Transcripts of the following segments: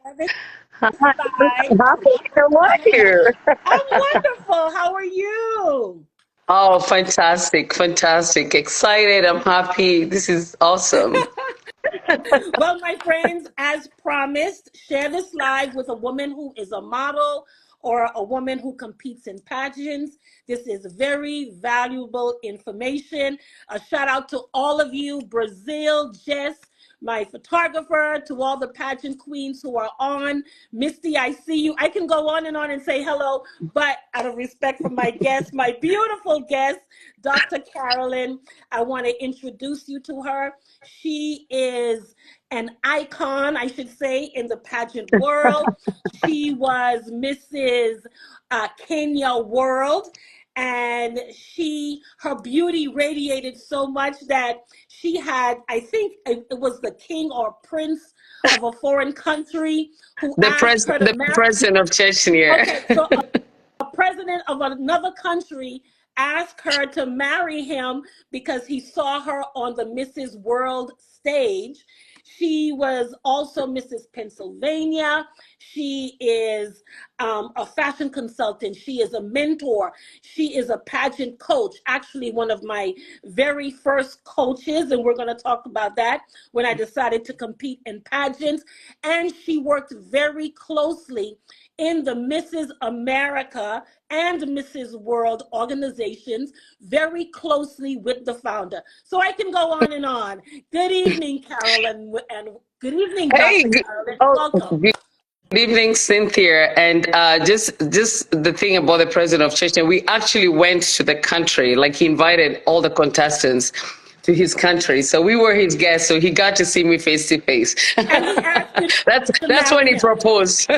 Hi, Hi. happy to be here. I'm wonderful. How are you? Oh, fantastic, fantastic. Excited. I'm happy. This is awesome. Well, my friends, as promised, share this live with a woman who is a model or a woman who competes in pageants. This is very valuable information. A shout out to all of you, Brazil, Jess, my photographer, to all the pageant queens who are on. Misty, I see you. I can go on and say hello, but out of respect for my guest, my beautiful guest, Dr. Carolyn, I want to introduce you to her. She is an icon, I should say, in the pageant world. She was Mrs. Kenya World, and her beauty radiated so much that she had, I think it was the king or prince of a foreign country who asked her to The marry. president of Chechnya. Okay, so a president of another country asked her to marry him because he saw her on the Mrs. World stage. She was also Mrs. Pennsylvania. She is a fashion consultant. She is a mentor. She is a pageant coach, actually, one of my very first coaches. And we're going to talk about that when I decided to compete in pageants. And she worked very closely in the Mrs. America and Mrs. World organizations very closely with the founder. So I can go on and on. Good evening, Carolyn, and good evening, Hey, Dr. Carolyn. oh, Welcome. good evening, Cynthia. And just the thing about the president of Chechnya, we actually went to the country. Like he invited all the contestants to his country, so we were his guests. So he got to see me face to face. And he asked you to That's when marry he him. proposed.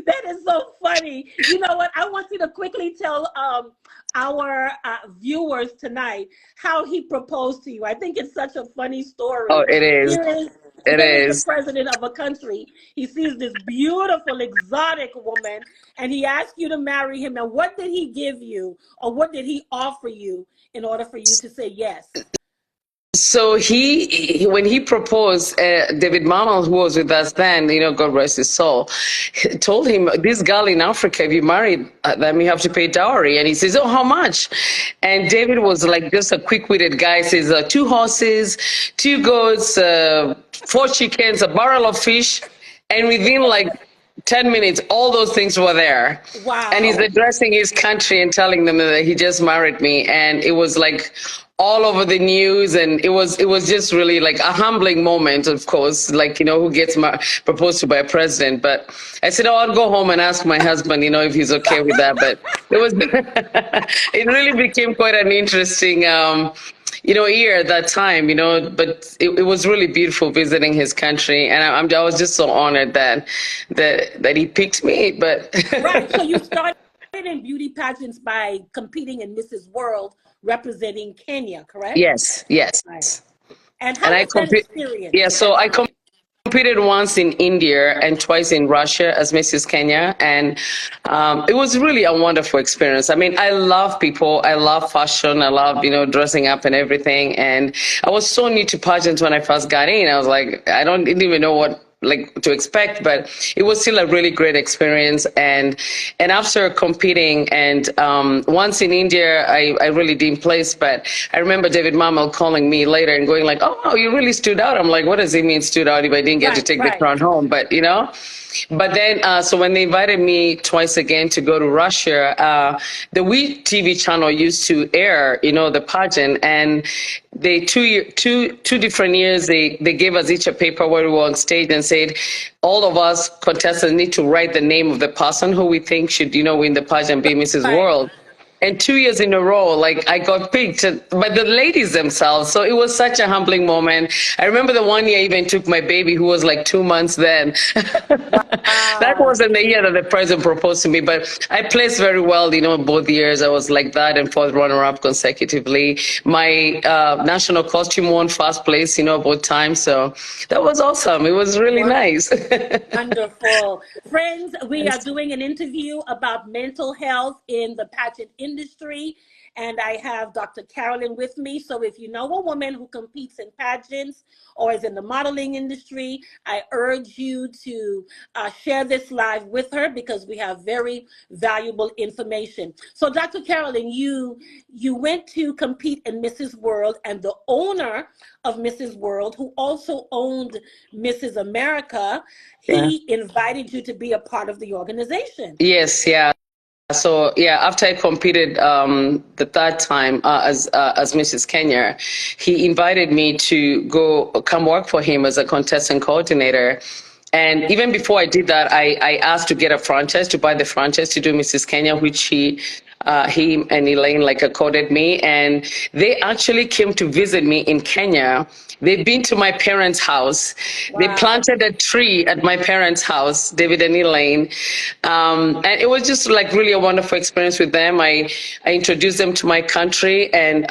That is so funny. You know what? I want you to quickly tell our viewers tonight how he proposed to you. I think it's such a funny Oh, story. it is. Here is It here is the is. president of a country. He sees this beautiful, exotic woman, and he asks you to marry him. And what did he give you, or what did he offer you in order for you to say yes? So when he proposed, David Mamal, who was with us then, God rest his soul, told him, this girl in Africa, if you married them, you have to pay dowry. And he says, oh, how much? And David was like just a quick-witted guy, says, two horses, two goats, four chickens, a barrel of fish. And within like 10 minutes, all those things were there. And he's Wow. addressing his country and telling them that he just married me. And it was like all over the news. And it was just really like a humbling moment, of course, like, who gets proposed to by a president. But I said, oh, I'll go home and ask my husband, if he's okay with that. But it was, it really became quite an interesting, year at that time, but it was really beautiful visiting his country, and I was just so honored that he picked me. But Right. So you started in beauty pageants by competing in Mrs. World representing Kenya, correct? yes, yes, Right. And and how was that experience yeah, at so that I time? competed once in India and twice in Russia as Mrs. Kenya, and it was really a wonderful experience. I mean, I love people, I love fashion, I love dressing up and everything. And I was so new to pageants when I first got in. I was like, didn't even know what like to expect, but it was still a really great experience. And after competing, and once in India, I really didn't place, but I remember David Mamal calling me later and going like, oh, you really stood out. I'm like, what does it mean stood out if I didn't get to Right, take the right. crown home? But then, so when they invited me twice again to go to Russia, the We TV channel used to air, the pageant, and they two different years they gave us each a paper where we were on stage and said, all of us contestants need to write the name of the person who we think should, win the pageant, be Mrs. Right. World. And 2 years in a row, like I got picked by the ladies themselves. So it was such a humbling moment. I remember the one year I even took my baby who was like 2 months then. That Wow. wasn't the year that the president proposed to me, but I placed very well, both years. I was like that and fourth runner up consecutively. My national costume won first place, both times. So that was awesome. It was really nice. Wonderful. Friends, we are doing an interview about mental health in the pageant industry. and I have Dr. Carolyn with me. So if you know a woman who competes in pageants or is in the modeling industry, I urge you to share this live with her because we have very valuable information. So Dr. Carolyn, you went to compete in Mrs. World, and the owner of Mrs. World, who also owned Mrs. America, Yeah. he invited you to be a part of the organization. Yes, yeah. So yeah, after I competed the third time as Mrs. Kenya, he invited me to go come work for him as a contestant coordinator. And even before I did that, I asked to get a franchise, to buy the franchise to do Mrs. Kenya, which he and Elaine like accorded me. And they actually came to visit me in Kenya. They've been to my parents' house. They Wow. planted a tree at my parents' house, David and Elaine. And it was just like really a wonderful experience with them. I introduced them to my country and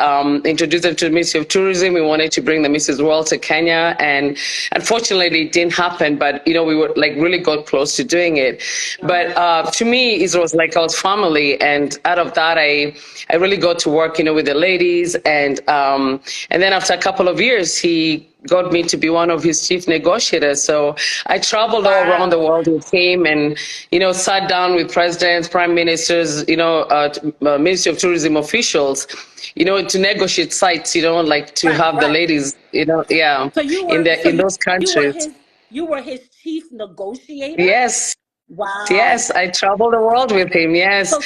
introduced them to the Ministry of Tourism. We wanted to bring the Mrs. World to Kenya. And unfortunately, it didn't happen. But, you know, we were like really got close to doing it. But to me, it was like I was family. And out of that, I really got to work, you know, with the ladies. And then after a couple of years, he got me to be one of his chief negotiators. So I traveled all around the world with him and, you know, sat down with presidents, prime ministers, you know, Ministry of Tourism officials, you know, to negotiate sites, you know, like to have the ladies, you know, yeah, So you in were those countries. you were his chief negotiator? Yes. Wow. Yes, I traveled the world with him. Yes, So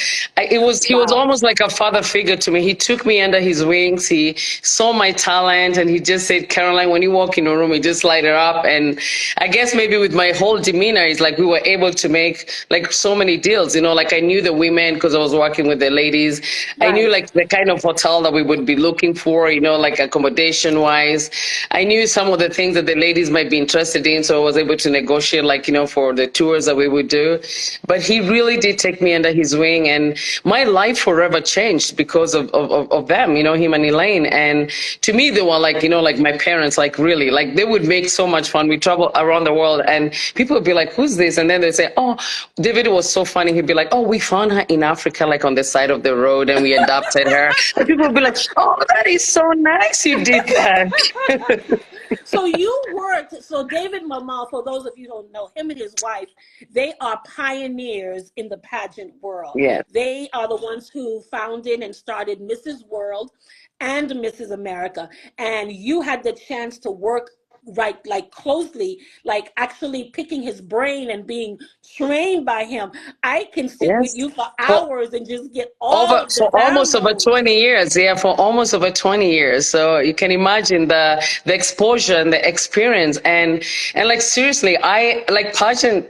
he was wow. almost like a father figure to me. He took me under his wings. He saw my talent, and he just said, "Caroline, when you walk in a room, you just light it up." And I guess maybe with my whole demeanor, it's like we were able to make like so many deals. You know, like I knew the women because I was working with the ladies. I knew like the kind of hotel that we would be looking for. You know, like accommodation wise. I knew some of the things that the ladies might be interested in, so I was able to negotiate, like, you know, for the tours that we would do. But he really did take me under his wing, and my life forever changed because of them, you know, him and Elaine. And to me, they were like, you know, like my parents, like really, like they would make so much fun. We travel around the world and people would be like, who's this? And then they say, oh, David was so funny. He'd be like, oh, we found her in Africa, like on the side of the road, and we adopted her. And people would be like, oh, that is so nice you did that. So David Mamal, for those of you who don't know, him and his wife, they are pioneers in the pageant world. Yeah. They are the ones who founded and started Mrs. World and Mrs. America. And you had the chance to work like closely, like actually picking his brain and being trained by him. I can sit with Yes. you for For hours and just get all of the for almost over downloads. 20 years. Yeah, for almost over 20 years. So you can imagine the exposure and the experience. And like seriously, I like pageant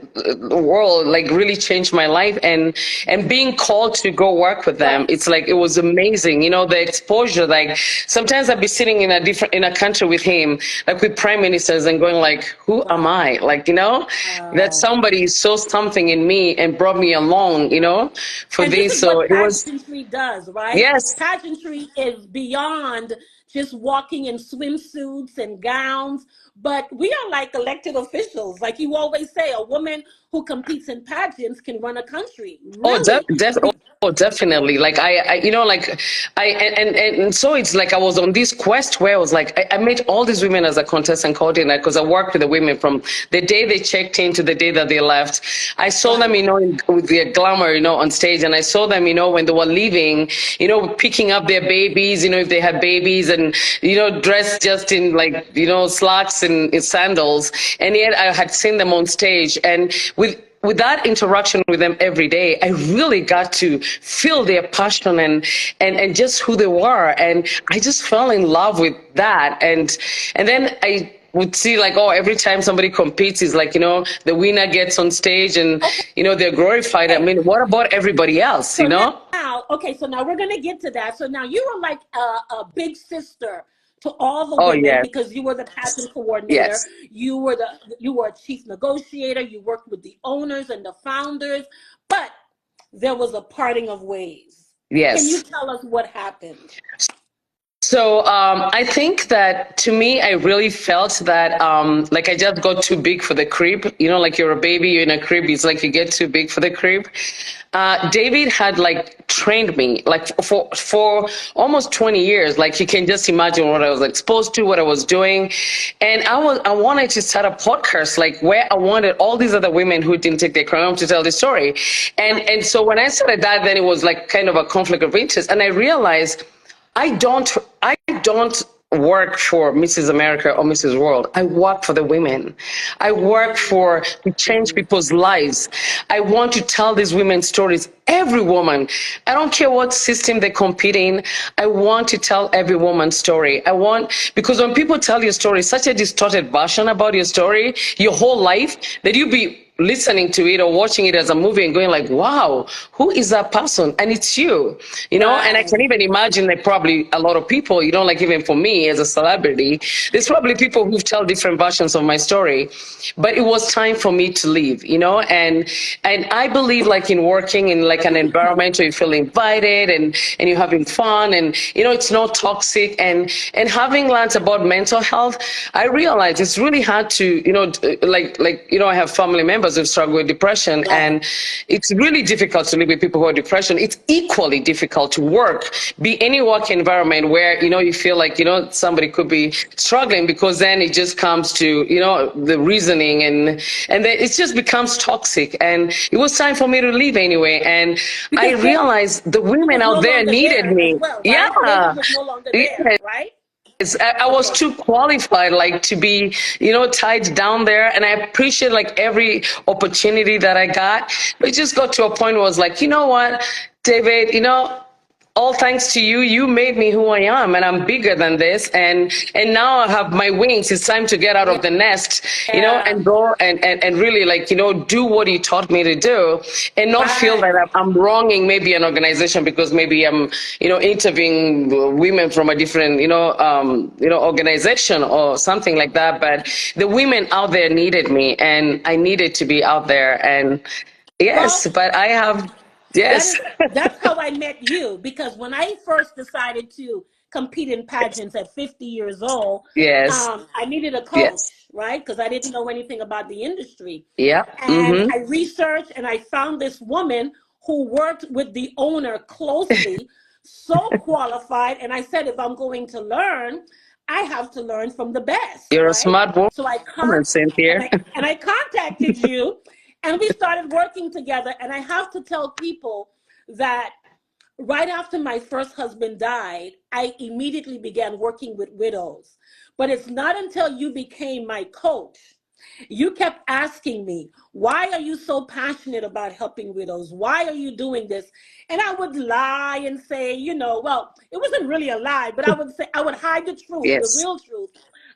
world like really changed my life, and being called to go work with them, it's like it was amazing. You know, the exposure, like sometimes I'd be sitting in a country with him, like with prime ministers, and going like, who am I? Like, you know, that somebody saw something in me and brought me along, you know, for And this this. is So what it was, pageantry does, right? yes, Pageantry is beyond just walking in swimsuits and gowns, but we are like elected officials. Like you always say, a woman who competes in pageants can run a country. oh, Really? definitely. Like you know, like and so it's like I was on this quest where I was like, I met all these women as a contestant coordinator because I worked with the women from the day they checked in to the day that they left. I saw them, you know, with their glamour, you know, on stage, and I saw them, you know, when they were leaving, you know, picking up their babies, you know, if they had babies, and you know, dressed just in like, you know, slacks and sandals, and yet I had seen them on stage, and with that interaction with them every day, I really got to feel their passion and just who they were. And I just fell in love with that. And then I would see like, oh, every time somebody competes, is like, you know, the winner gets on stage and, you know, they're glorified. I mean, what about everybody else, you know? So now we're going to get to that. So now you were like a big sister to all the Oh, women yes. because you were the pageant coordinator. Yes. You were a chief negotiator. You worked with the owners and the founders, but there was a parting of ways. Can you Yes. tell us what happened? So I think that to me, I really felt that like I just got too big for the crib. You know, like you're a baby, you're in a crib. It's like you get too big for the crib. David had like trained me like for almost 20 years. Like you can just imagine what I was exposed to, what I was doing, and I wanted to start a podcast like where I wanted all these other women who didn't take their crown home to tell the story, and so when I started that, then it was like kind of a conflict of interest, and I realized. I don't work for Mrs. America or Mrs. World. I work for the women. I work for to change people's lives. I want to tell these women's stories. Every woman. I don't care what system they compete in. I want to tell every woman's story. Because when people tell your story, such a distorted version about your story, your whole life, that you be listening to it or watching it as a movie and going like, wow, who is that person? And it's you know, and I can even imagine that probably a lot of people, you know, like even for me as a celebrity, there's probably people who tell different versions of my story, but it was time for me to leave, you know, and I believe like in working in like an environment where you feel invited and you're having fun and, you know, it's not toxic and having learned about mental health, I realized it's really hard to, you know, like, you know, I have family members who struggle with depression, and it's really difficult to live with people who are depression. It's equally difficult to be any work environment where, you know, you feel like, you know, somebody could be struggling, because then it just comes to, you know, the reasoning and then it just becomes toxic. And it was time for me to leave anyway. And I realized the women out there needed me. Well, right? Yeah. David was no longer there, Yeah. right? I was too qualified, like to be, you know, tied down there. And I appreciate like every opportunity that I got. But it just got to a point where I was like, you know what, David, you know, all thanks to you, you made me who I am, and I'm bigger than this. And now I have my wings. It's time to get out of the nest, you know, and go and really like, you know, do what you taught me to do, and not feel that I'm wronging maybe an organization because maybe I'm, you know, interviewing women from a different, you know, organization or something like that. But the women out there needed me, and I needed to be out there. And yes, Well, but I have. Yes. that's how I met you, because when I first decided to compete in pageants at 50 years old, Yes. I needed a Yes. coach, right? Because I didn't know anything about the industry. Yeah. And Mm-hmm. I researched and I found this woman who worked with the owner closely, so qualified. And I said, if I'm going to learn, I have to learn from the best, You're a right? smart So woman, Cynthia. and I contacted you, and we started working together. And I have to tell people that right after my first husband died, I immediately began working with widows. But it's not until you became my coach, you kept asking me, why are you so passionate about helping widows? Why are you doing this? And I would lie and say, you know, well, it wasn't really a lie, but I would say, I would hide the truth, the Yes. real truth.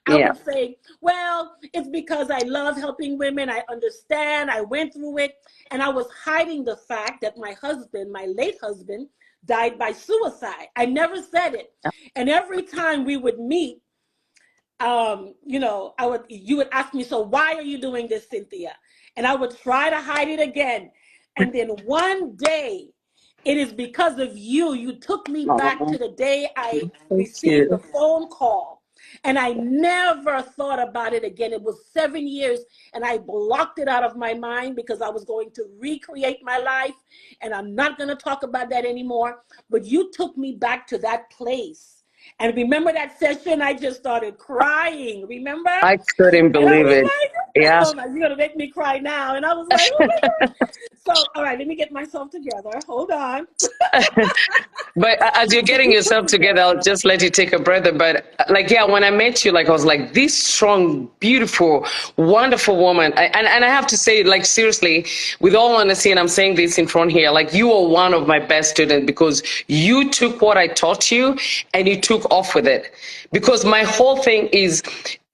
I Yeah. would say, well, it's because I love helping women. I understand. I went through it. And I was hiding the fact that my husband, my late husband, died by suicide. I never said it. And every time we would meet, you know, you would ask me, so why are you doing this, Cynthia? And I would try to hide it again. And then one day, it is because of you. You took me back to the day I received the phone call. And I never thought about it again. It was 7 years, and I blocked it out of my mind because I was going to recreate my life. And I'm not going to talk about that anymore. But you took me back to that place. And remember that session? I just started crying. Remember? I couldn't And I believe was it. like, Yeah. oh my, you're gonna make me cry now. And I was like, oh my God. So, all right, let me get myself together. Hold on. But as you're getting yourself together, I'll just let you take a breather. But like, yeah, when I met you, like, I was like, this strong, beautiful, wonderful woman. And I have to say, like, seriously, with all honesty, and I'm saying this in front here, like, you are one of my best students because you took what I taught you and you took off with it. Because my whole thing is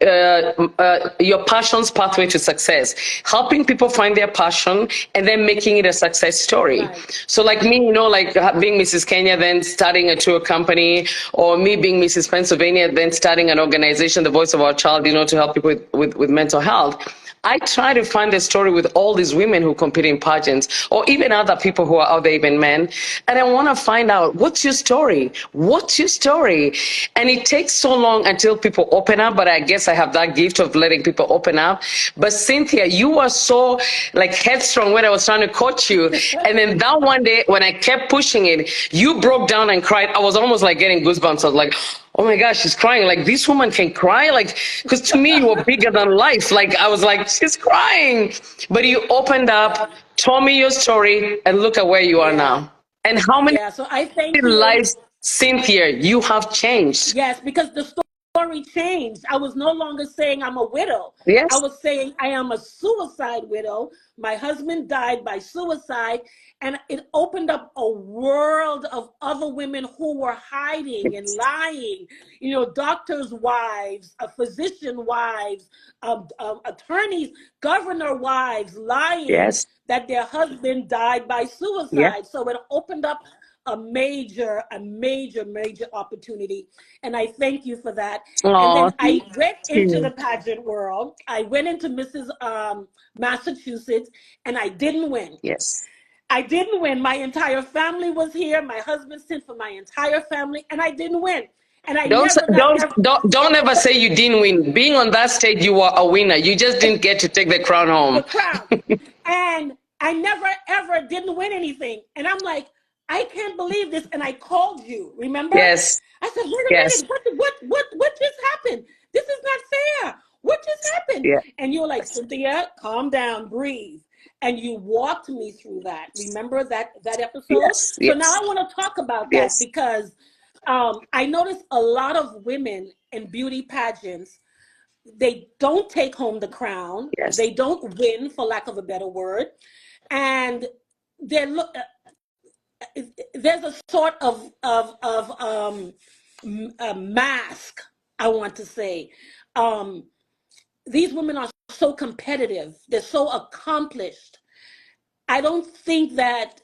your passion's pathway to success, helping people find their passion and then making it a success story. Right. So like me, you know, like being Mrs. Kenya, then starting a tour company, or me being Mrs. Pennsylvania, then starting an organization, the Voice of Our Child, you know, to help people with mental health. I try to find a story with all these women who compete in pageants, or even other people who are out there, even men. And I want to find out, what's your story? What's your story? And it takes so long until people open up, but I guess I have that gift of letting people open up. But Cynthia, you were so like headstrong when I was trying to coach you. And then that one day when I kept pushing it, you broke down and cried. I was almost like getting goosebumps. I was like, oh my gosh, she's crying. Like, this woman can cry? Like, because to me, you were bigger than life. Like, I was like, she's crying. But you opened up, told me your story, and look at where you are now. And how many Yeah, so I thank you. lives, Cynthia, you have changed. Yes, because the story changed. I was no longer saying I'm a widow. I Yes, was saying I am a suicide widow. My husband died by suicide. And it opened up a world of other women who were hiding and yes, lying. You know, doctors' wives, physician wives, attorneys, governor wives lying yes, that their husband died by yes. suicide. So it opened up a major opportunity. And I thank you for that. And Oh, then thank I went into the you. pageant world. I went into Mrs. Massachusetts, and I didn't win. Yes. I didn't win. My entire family was here. My husband sent for my entire family, and I didn't win. And I Don't, never got ever don't ever say you didn't win. Being on that stage, you were a winner. You just didn't get to take the crown the home. crown. And I never ever didn't win anything. And I'm like, I can't believe this. And I called you, remember? Yes, I said, wait a yes, minute, what just happened? This is not fair. What just happened? yes, And you were like, Cynthia, calm down, breathe. And you walked me through that. Remember that episode? yes, So now yes, I want to talk about that yes, because I noticed a lot of women in beauty pageants, they don't take home the crown. yes, They don't win, for lack of a better word. And they're there's a sort of a mask, I want to say. Um, these women are so competitive. They're so accomplished. I don't think that,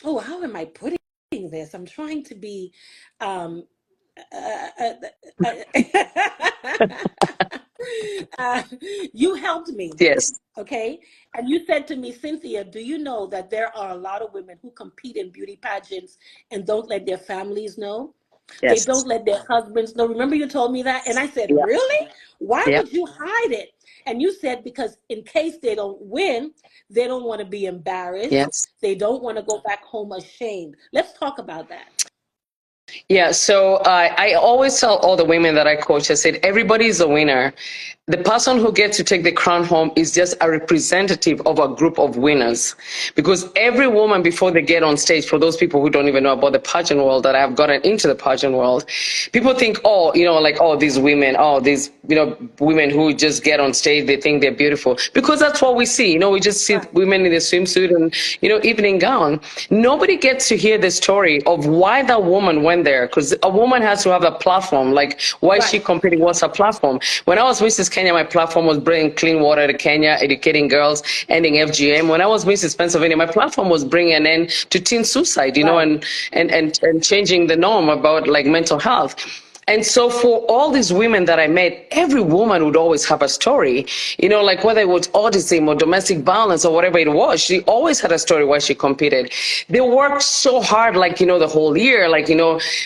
oh, how am I putting this? I'm trying to be, um, uh, uh, uh, you helped me, yes, okay? And you said to me, Cynthia, do you know that there are a lot of women who compete in beauty pageants and don't let their families know? They yes, don't let their husbands know. Remember you told me that? And I said, yeah, really? Why yeah, would you hide it? And you said, because in case they don't win, they don't want to be embarrassed. yes. They don't want to go back home ashamed. Let's talk about that. Yeah, so I always tell all the women that I coach, I said, everybody is a winner. The person who gets to take the crown home is just a representative of a group of winners. Because every woman, before they get on stage, for those people who don't even know about the pageant world, that I have gotten into the pageant world, people think, oh, like, oh, these women, oh, these, women who just get on stage, they think they're beautiful. Because that's what we see. We just see Right. women in the swimsuit and, evening gown. Nobody gets to hear the story of why that woman went there, because a woman has to have a platform. Like, why is she Right. competing? What's her platform? When I was Mrs. Kenya, my platform was bringing clean water to Kenya, educating girls, ending FGM. When I was Mrs. Pennsylvania, my platform was bringing an end to teen suicide, Right. and changing the norm about like mental health. And so for all these women that I met, every woman would always have a story, like whether it was autism or domestic violence or whatever it was, she always had a story why she competed. They worked so hard, like, the whole year, like,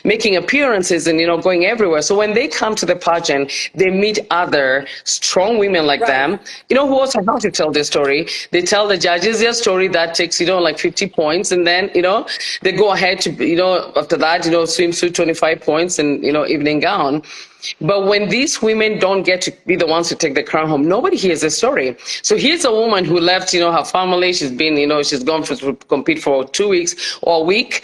making appearances and, going everywhere. So when they come to the pageant, they meet other strong women like Right. them, who also have to tell their story. They tell the judges their story that takes, like 50 points. And then, they go ahead to, after that, swimsuit 25 points and, evening gown. But when these women don't get to be the ones to take the crown home, nobody hears the story. So here's a woman who left, her family. She's been, she's gone to compete for 2 weeks or a week.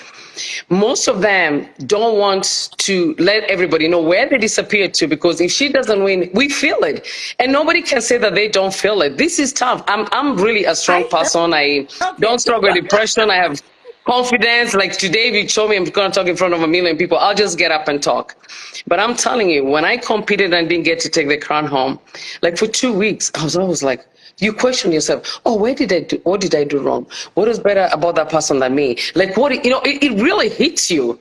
Most of them don't want to let everybody know where they disappeared to, because if she doesn't win, we feel it. And nobody can say that they don't feel it. This is tough. I'm really a strong I person. I felt don't it. struggle with depression. I have confidence. Like today, if you show me I'm going to talk in front of 1 million people, I'll just get up and talk. But I'm telling you, when I competed and didn't get to take the crown home, like for 2 weeks, I was always like, you question yourself, oh, what did I do wrong? What is better about that person than me? Like what, it really hits you,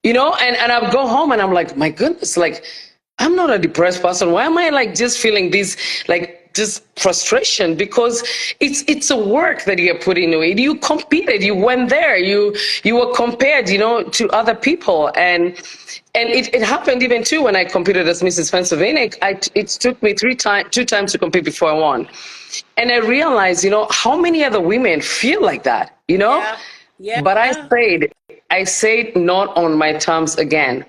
and I go home and I'm like, my goodness, like, I'm not a depressed person. Why am I like just feeling this like just frustration, because it's a work that you're putting into it. You competed, you went there, you were compared, to other people, and it happened even too when I competed as Mrs. Pennsylvania. It took me two times to compete before I won. And I realized, how many other women feel like that, Yeah. Yeah. But I said not on my terms again.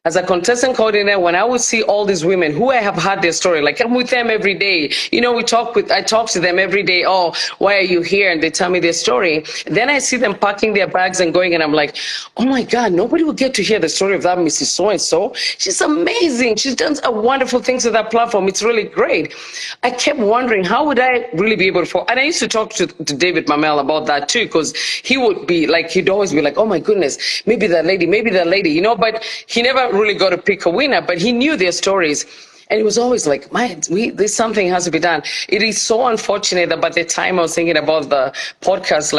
As a contestant coordinator, when I would see all these women who I have heard their story, like I'm with them every day, I talk to them every day. Oh, why are you here? And they tell me their story. Then I see them packing their bags and going, and I'm like, oh my God, nobody will get to hear the story of that Mrs. So-and-so. She's amazing. She's done a wonderful things with that platform. It's really great. I kept wondering, how would I really be able to, and I used to talk to David Mamel about that too, because he would be like, he'd always be like, oh my goodness, maybe that lady, but he never really got to pick a winner, but he knew their stories. And it was always like, this something has to be done. It is so unfortunate that by the time I was thinking about the podcast,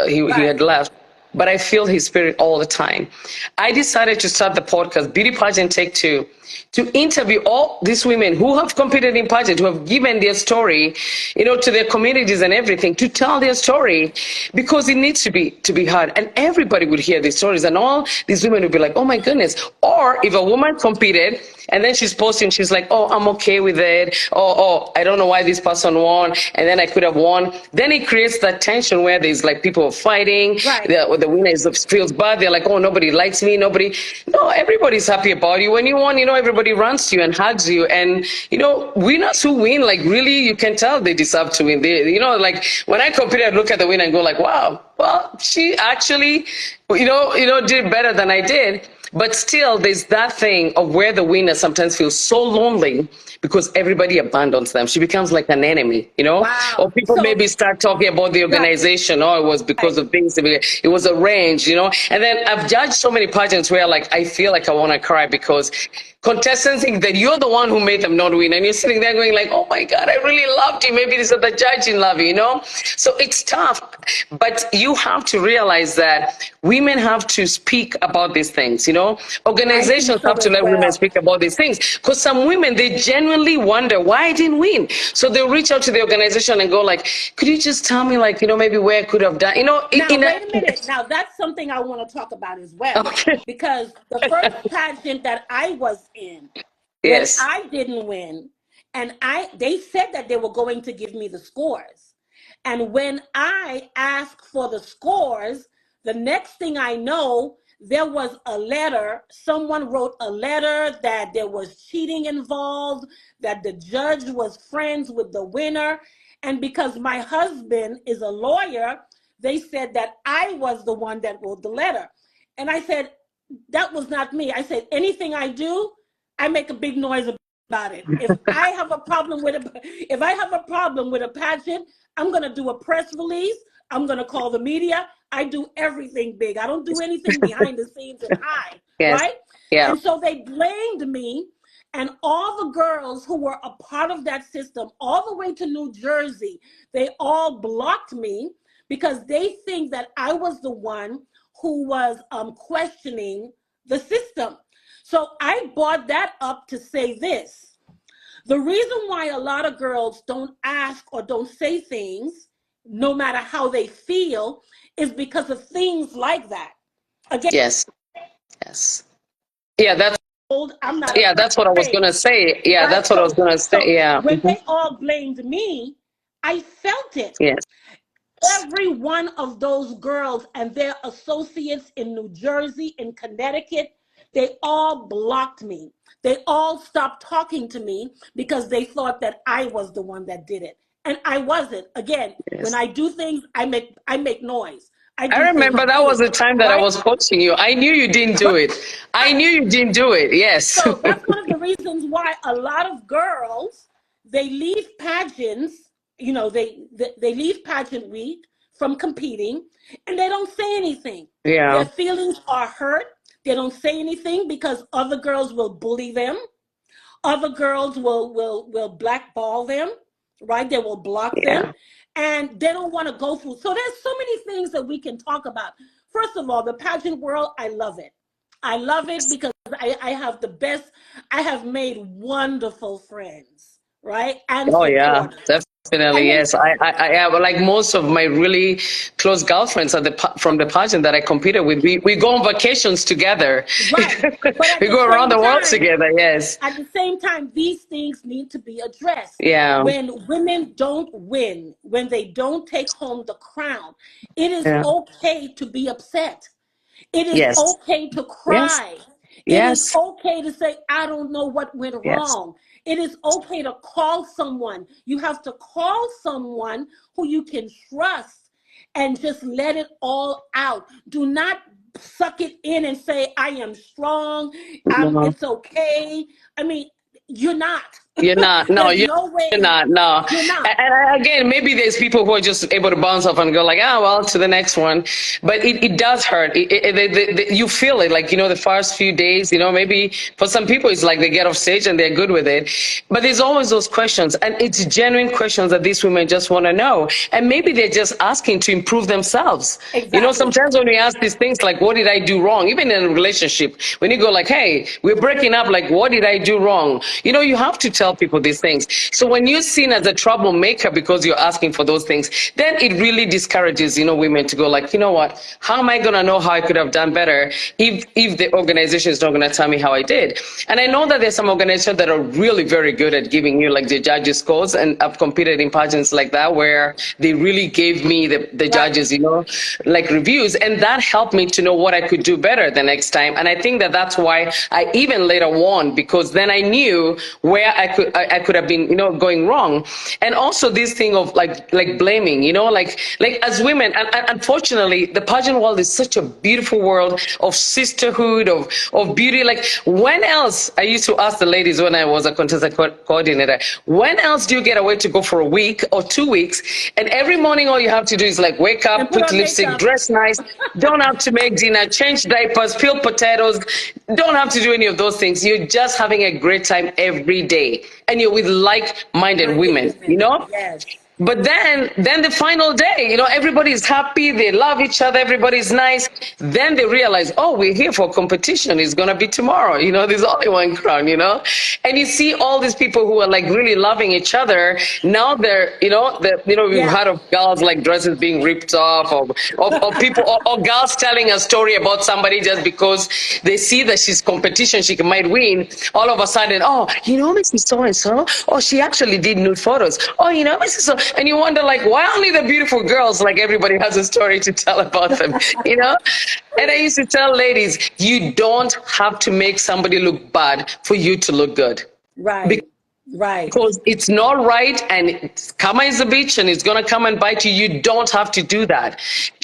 he had left. But I feel his spirit all the time. I decided to start the podcast, Beauty Pageant Take Two, to interview all these women who have competed in pageant, who have given their story, to their communities and everything, to tell their story, because it needs to be heard. And everybody would hear these stories, and all these women would be like, oh my goodness. Or if a woman competed and then she's posting, she's like, oh, I'm okay with it. Oh, I don't know why this person won, and then I could have won. Then it creates that tension where there's like people fighting. Right. The winner feels bad. They're like, oh, nobody likes me. No, everybody's happy about you. When you won, everybody runs to you and hugs you. And, winners who win, like really, you can tell they deserve to win. Like when I competed, I look at the winner and go like, wow, well, she actually, did better than I did. But still, there's that thing of where the winner sometimes feels so lonely because everybody abandons them. She becomes like an enemy, Wow. Or people maybe start talking about the organization. Right. Oh, it was because of things. It was arranged, And then I've judged so many pageants where I feel like I want to cry because contestants think that you're the one who made them not win. And you're sitting there going like, oh my God, I really loved you. Maybe this is the judge didn't love you, So it's tough. But you have to realize that women have to speak about these things, Organizations have to let women speak about these things. Because some women, they genuinely wonder why I didn't win. So they'll reach out to the organization and go like, could you just tell me maybe where I could have done, Now, wait a minute. Now, that's something I want to talk about as well. Okay. Because the first pageant that I was in, yes, when I didn't win, and they said that they were going to give me the scores. And when I asked for the scores, the next thing I know, there was a letter. Someone wrote a letter that there was cheating involved, that the judge was friends with the winner. And because my husband is a lawyer, they said that I was the one that wrote the letter. And I said, that was not me. I said, anything I do, I make a big noise about it. If I have a problem with a pageant, I'm going to do a press release. I'm going to call the media. I do everything big. I don't do anything behind the scenes and hide, yes. Right? Yeah. And so they blamed me, and all the girls who were a part of that system, all the way to New Jersey, they all blocked me because they think that I was the one who was questioning the system. So I brought that up to say this. The reason why a lot of girls don't ask or don't say things, no matter how they feel, is because of things like that. Again, yes. Yeah, that's that's what I was going to say. Yeah, right? That's what I was going to say. Yeah. When they all blamed me, I felt it. Yes. Every one of those girls and their associates in New Jersey, in Connecticut, they all blocked me. They all stopped talking to me because they thought that I was the one that did it. And I wasn't. Again, yes. When I do things, I make noise. I remember that was the time that I was coaching you. I knew you didn't do it. Yes. So that's one of the reasons why a lot of girls, they leave pageants, they leave pageant week from competing, and they don't say anything. Yeah. Their feelings are hurt. They don't say anything because other girls will bully them. Other girls will blackball them, right? They will block them. And they don't want to go through. So there's so many things that we can talk about. First of all, the pageant world, I love it. I love it because I have the best. I have made wonderful friends. right? And Oh yeah, supporters. definitely. And then, Yes, I have like most of my really close girlfriends at from the pageant that I competed with. We go on vacations together. right. But We go around the world together. Yes. at the same time, these things need to be addressed. Yeah. When women don't win, when they don't take home the crown, it is Yeah. okay to be upset. It is Yes. okay to Yes. cry. It is Yes. okay to say, I don't know what went Yes. wrong. It is okay to call someone. You have to call someone who you can trust and just let it all out. Do not suck it in and say, I am strong. No. It's okay. I mean, you're not. You're not. No, There's no you're way. not. No. You're not. Again, maybe there's people who are just able to bounce off and go like, ah, well, to the next one. But it does hurt. You feel it, like, the first few days, maybe for some people it's like they get off stage and they're good with it. But there's always those questions, and it's genuine questions that these women just want to know. And maybe they're just asking to improve themselves. Exactly. Sometimes when we ask these things like, what did I do wrong? Even in a relationship, when you go like, hey, we're breaking up, like, what did I do wrong? You have to tell people these things. So when you're seen as a troublemaker because you're asking for those things, then it really discourages, women to go like, you know what, how am I going to know how I could have done better if the organization is not going to tell me how I did? And I know that there's some organizations that are really very good at giving you like the judges scores, and I've competed in pageants like that where they really gave me the Right. judges, like reviews, and that helped me to know what I could do better the next time. And I think that that's why I even later won, because then I knew where I could have been, going wrong. And also this thing of like blaming, like as women, and unfortunately, the pageant world is such a beautiful world of sisterhood, of beauty. Like, when else, I used to ask the ladies when I was a contestant coordinator, when else do you get away to go for a week or 2 weeks? And every morning, all you have to do is like wake And up, put put on lipstick, makeup. dress nice, don't have to make dinner, change diapers, peel potatoes, don't have to do any of those things. You're just having a great time every day, and you're with like-minded Minded women, women. Yes. but then the final day, everybody's happy, they love each other, everybody's nice. Then they realize, oh, we're here for competition. It's gonna be tomorrow. There's only one crown. And you see all these people who are like really loving each other. Now we've Yeah. heard of girls like dresses being ripped off, or people, or girls telling a story about somebody just because they see that she's competition, she might win. All of a sudden, oh, Mrs. So and so, oh, she actually did nude photos. Oh, Mrs. So, and you wonder, like, why only the beautiful girls? Like, everybody has a story to tell about them, And I used to tell ladies, you don't have to make somebody look bad for you to look good. Right. Right. Because it's not right, and karma is a bitch, and it's going to come and bite you. You don't have to do that.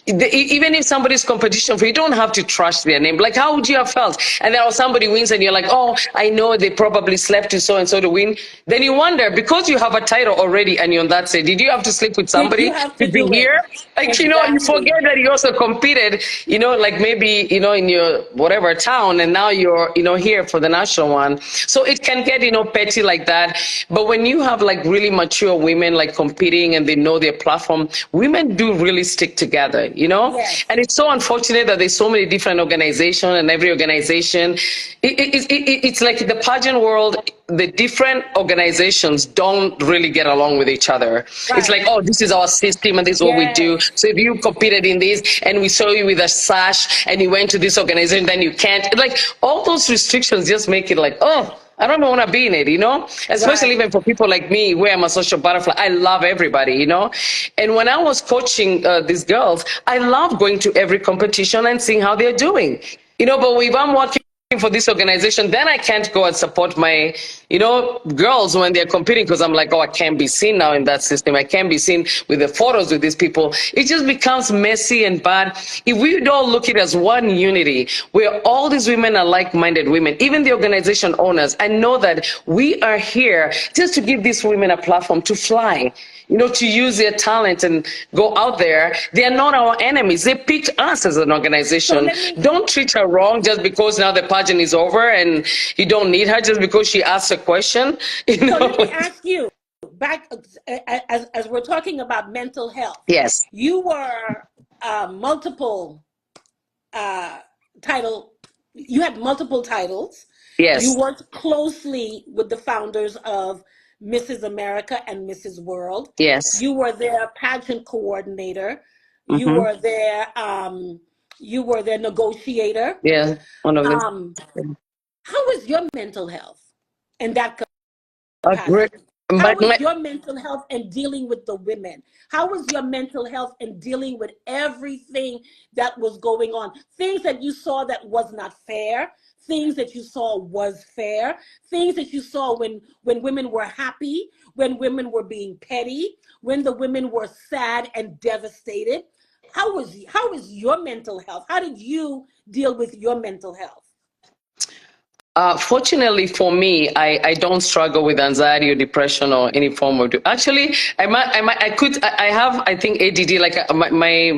Even if somebody's competition for you, don't have to trash their name. Like, how would you have felt? And then somebody wins and you're like, oh, I know they probably slept with so and so to win. Then you wonder, because you have a title already and you're on that stage, did you have to sleep with Did you somebody have to to be do it? here? Like, you Exactly. forget that you also competed, like maybe, in your whatever town, and now you're, here for the national one. So it can get, petty like that. But when you have like really mature women like competing and they know their platform, women do really stick together. Yes. And it's so unfortunate that there's so many different organizations, and every organization, it's like the pageant world, the different organizations don't really get along with each other. It's Right. like, oh, this is our system and this is what we do. Yes. So if you competed in this and we saw you with a sash and you went to this organization, then you can't. Like, all those restrictions just make it like, oh, I don't want to be in it, especially Right. even for people like me, where I'm a social butterfly. I love everybody, And when I was coaching these girls, I love going to every competition and seeing how they're doing, but if I'm working for this organization, then I can't go and support my, girls when they're competing, because I'm like, oh, I can't be seen now in that system. I can't be seen with the photos with these people. It just becomes messy and bad. If we don't look at it as one unity, where all these women are like-minded women, even the organization owners, and know that we are here just to give these women a platform to fly, to use their talent and go out there. They are not our enemies. They picked us as an So organization. let me Don't treat her wrong just because now the pageant is over and you don't need her just because she asked a question. so let me ask you, back as we're talking about mental health. Yes, You were multiple uh title you had multiple titles. You yes, worked closely with the founders of Mrs. America and Mrs. World. Yes. You were their pageant coordinator. You Mm-hmm. were their negotiator. Yeah. One of them. Um, how was your mental health in that Great. capacity? How But was my, your mental health in dealing with the women? How was your mental health in dealing with everything that was going on? Things that you saw that was not fair, things that you saw was fair, things that you saw when women were happy, when women were being petty, when the women were sad and devastated. How was your mental health? How did you deal with your mental health? Fortunately for me, I don't struggle with anxiety or depression or any form of. Actually, I have, I think, ADD. Like my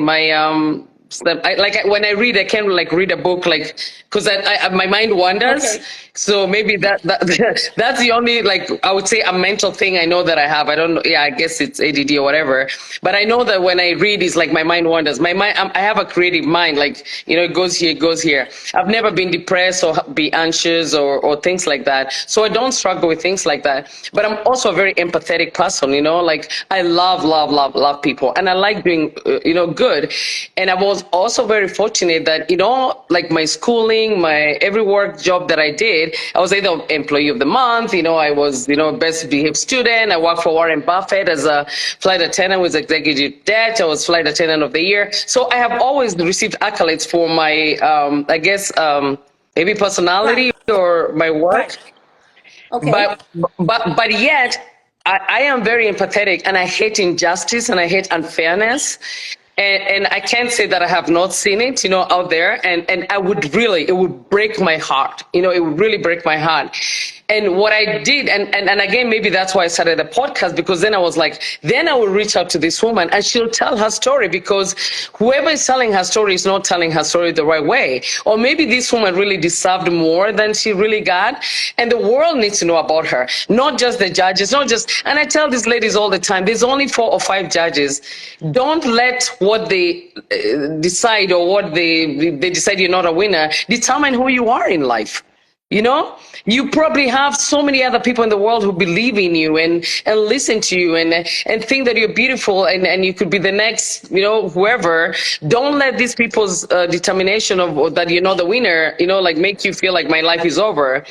like when I read, I can't like read a book like because my mind wanders. Okay. So maybe that that's the only like I would say a mental thing I know that I have. I don't know. Yeah, I guess it's ADD or whatever. But I know that when I read, it's like my mind wanders. I have a creative mind. Like it goes here, it goes here. I've never been depressed or be anxious or things like that. So I don't struggle with things like that. But I'm also a very empathetic person. Like I love people, and I like doing good. And I was also very fortunate that like my schooling, my every work job that I did, I was either employee of the month. I was best behaved student. I worked for Warren Buffett as a flight attendant with executive debt. I was flight attendant of the year. So I have always received accolades for my I guess maybe Right. personality or my Right. work. Okay. But yet I am very empathetic, and I hate injustice and I hate unfairness. And I can't say that I have not seen it, out there. And it would break my heart. It would really break my heart. And what I did, and again, maybe that's why I started the podcast, because then I was like, then I will reach out to this woman and she'll tell her story, because whoever is telling her story is not telling her story the right way. Or maybe this woman really deserved more than she really got. And the world needs to know about her, not just the judges, not just, and I tell these ladies all the time, there's only 4 or 5 judges. Don't let what they decide, or what they decide you're not a winner, determine who you are in life. You probably have so many other people in the world who believe in you and listen to you and think that you're beautiful and you could be the next, whoever. Don't let these people's determination of that you're not the winner, like make you feel like my life is over.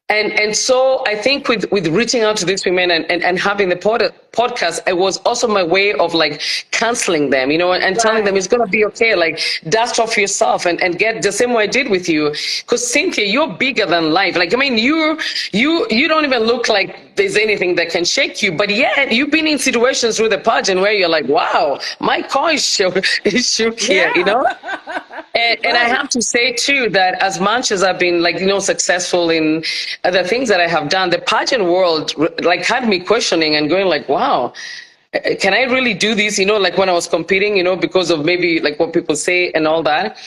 And so I think with reaching out to these women and having the podcast, it was also my way of like counseling them, and telling them Right. it's going to be okay. Like dust off yourself and get the same way I did with you. Because Cynthia, you're bigger than life. Like, I mean, you don't even look like there's anything that can shake you, but yet you've been in situations through the pageant where you're like, wow, my car is shook here, Yeah. And I Right. have to say too that as much as I've been like successful in the things that I have done, the pageant world like had me questioning and going like, wow, can I really do this? Like when I was competing, because of maybe like what people say and all that.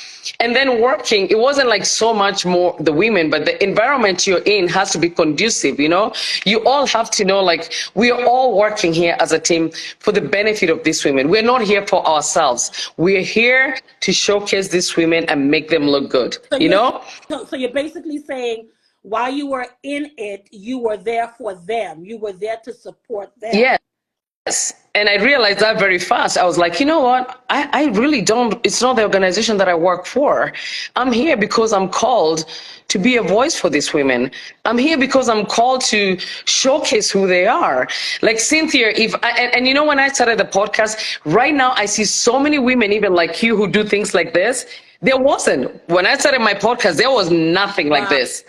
And then working, it wasn't like so much more the women, but the environment you're in has to be conducive. You all have to know, like, we are all working here as a team for the benefit of these women. We're not here for ourselves. We're here to showcase these women and make them look good, So you you're know? so you're basically saying while you were in it, you were there for them. You were there to support them. Yes. And I realized that very fast. I was like, you know what? I really don't, it's not the organization that I work for. I'm here because I'm called to be a voice for these women. I'm here because I'm called to showcase who they are. Like Cynthia, when I started the podcast, right now I see so many women, even like you, who do things like this. There wasn't. When I started my podcast, there was nothing like Wow. this.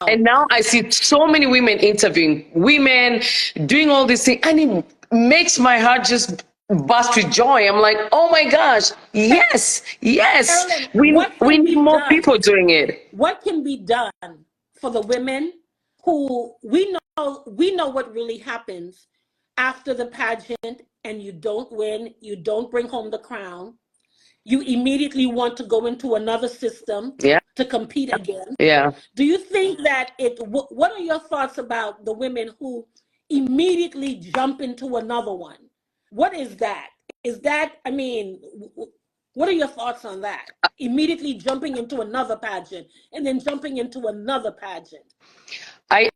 And now I see so many women interviewing women, doing all these things, and it makes my heart just burst with joy. I'm like, oh my gosh, yes, yes, Carolyn, we what we can need be more done? people doing it. What can be done for the women who we know what really happens after the pageant and you don't win, you don't bring home the crown, you immediately want to go into another system Yeah, to compete again. yeah. Do you think that what are your thoughts about the women who immediately jump into another one? What is that? Is that, I mean, what are your thoughts on that? Immediately jumping into another pageant and then jumping into another pageant. I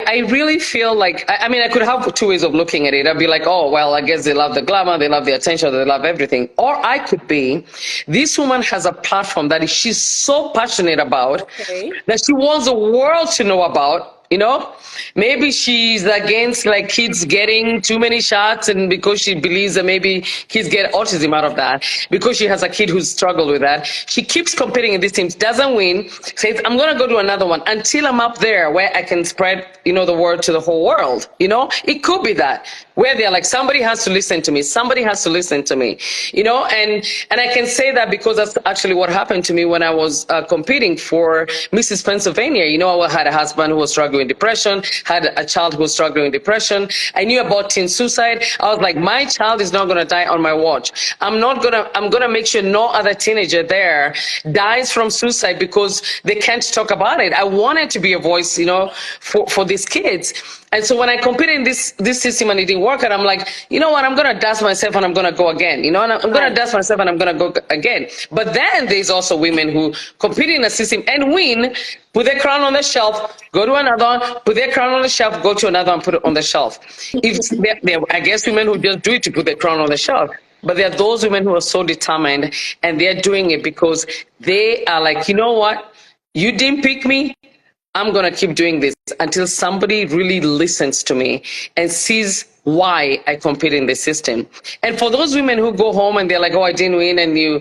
I really feel like, I mean, I could have two ways of looking at it. I'd be like, oh, well, I guess they love the glamour, they love the attention, they love everything. Or I could be, this woman has a platform that she's so passionate about Okay. that she wants the world to know about. You know, maybe she's against like kids getting too many shots, and because she believes that maybe kids get autism out of that, because she has a kid who's struggled with that, she keeps competing in these teams, doesn't win, says, I'm going to go to another one until I'm up there where I can spread, the word to the whole world. It could be that where they're like, somebody has to listen to me, somebody has to listen to me, and I can say that because that's actually what happened to me when I was competing for Mrs. Pennsylvania. I had a husband who was struggling with depression, had a child who was struggling with depression. I knew about teen suicide. I was like, my child is not going to die on my watch. I'm going to make sure no other teenager there dies from suicide because they can't talk about it. I wanted to be a voice, for these kids. And so when I competed in this system and it didn't work, and I'm like, you know what, I'm going to dust myself and I'm going to go again, and I'm going to dust myself and I'm going to go again. But then there's also women who compete in a system and win, put their crown on the shelf, go to another one, put their crown on the shelf, go to another one, put it on the shelf. I guess women who just do it to put their crown on the shelf. But there are those women who are so determined, and they're doing it because they are like, you know what, you didn't pick me, I'm going to keep doing this until somebody really listens to me and sees why I compete in the system. And for those women who go home and they're like, oh, I didn't win, and you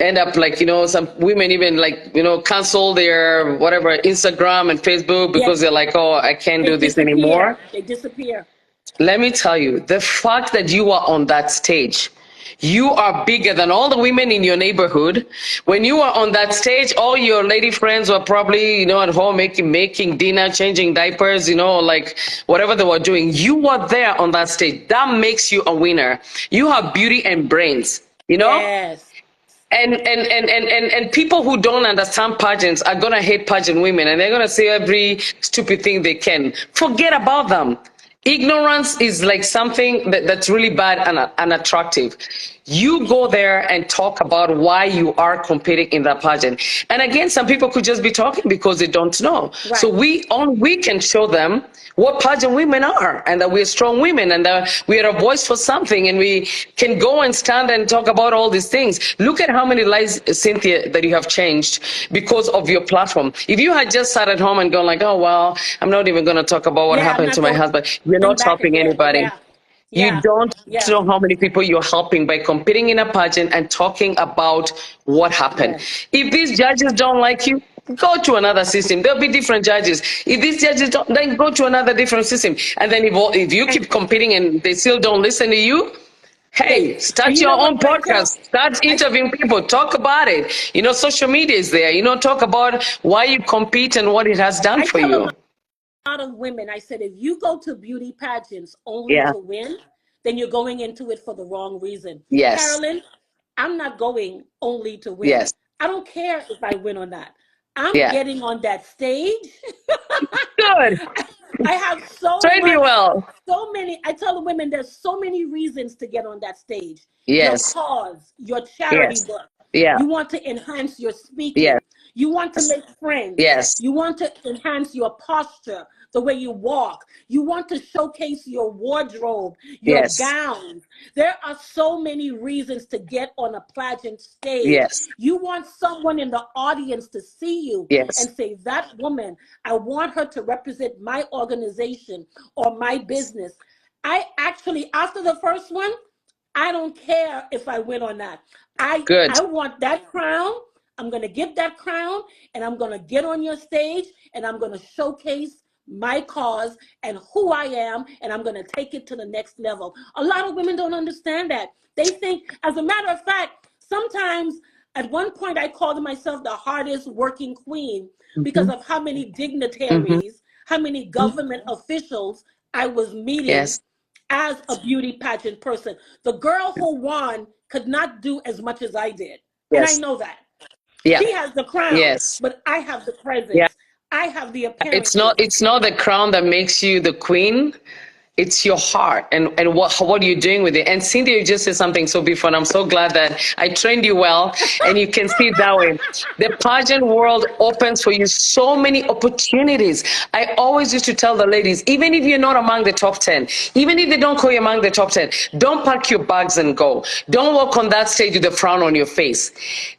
end up like, some women even like, cancel their whatever Instagram and Facebook because they're like, oh, I can't do this anymore. They disappear. Let me tell you, the fact that you are on that stage, you are bigger than all the women in your neighborhood. When you are on that stage, all your lady friends were probably, at home making dinner, changing diapers, like whatever they were doing. You were there on that stage. That makes you a winner. You have beauty and brains, Yes. And people who don't understand pageants are gonna hate pageant women, and they're gonna say every stupid thing they can. Forget about them. Ignorance is like something that's really bad and unattractive. You go there and talk about why you are competing in that pageant. And again, some people could just be talking because they don't know. Right. So we can show them what pageant women are, and that we're strong women, and that we are a voice for something, and we can go and stand and talk about all these things. Look at how many lives, Cynthia, that you have changed because of your platform. If you had just sat at home and gone like, oh, well, I'm not even going to talk about what happened to my husband, you're not helping anybody. You don't know how many people you're helping by competing in a pageant and talking about what happened. If these judges don't like you, go to another system. There'll be different judges. If these judges don't, then go to another different system. And then if you keep competing and they still don't listen to you, hey, start your own podcast. Start interviewing people. Talk about it. Social media is there. Talk about why you compete and what it has done for you. A lot of women, I said, if you go to beauty pageants only to win, then you're going into it for the wrong reason. Yes. Carolyn, I'm not going only to win. Yes. I don't care if I win or not. I'm getting on that stage. Good. I have so many. I tell the women there's so many reasons to get on that stage. Yes. Your cause, your charity work. Yeah. You want to enhance your speaking. Yes. You want to make friends. Yes. You want to enhance your posture, the way you walk. You want to showcase your wardrobe, your gowns. There are so many reasons to get on a pageant stage. Yes. You want someone in the audience to see you and say, that woman, I want her to represent my organization or my business. I actually, after the first one, I don't care if I win or not. I want that crown. I'm going to get that crown, and I'm going to get on your stage, and I'm going to showcase my cause and who I am, and I'm going to take it to the next level. A lot of women don't understand that. They think, as a matter of fact, sometimes at one point I called myself the hardest working queen because of how many dignitaries, how many government officials I was meeting as a beauty pageant person. The girl who won could not do as much as I did. And I know that. She has the crown, but I have the presence. I have the appearance. It's not the crown that makes you the queen. It's your heart, and what are you doing with it? And Cynthia, you just said something so beautiful, and I'm so glad that I trained you well, and you can see it that way. The pageant world opens for you so many opportunities. I always used to tell the ladies, even if you're not among the top 10, even if they don't call you among the top 10, don't pack your bags and go. Don't walk on that stage with a frown on your face.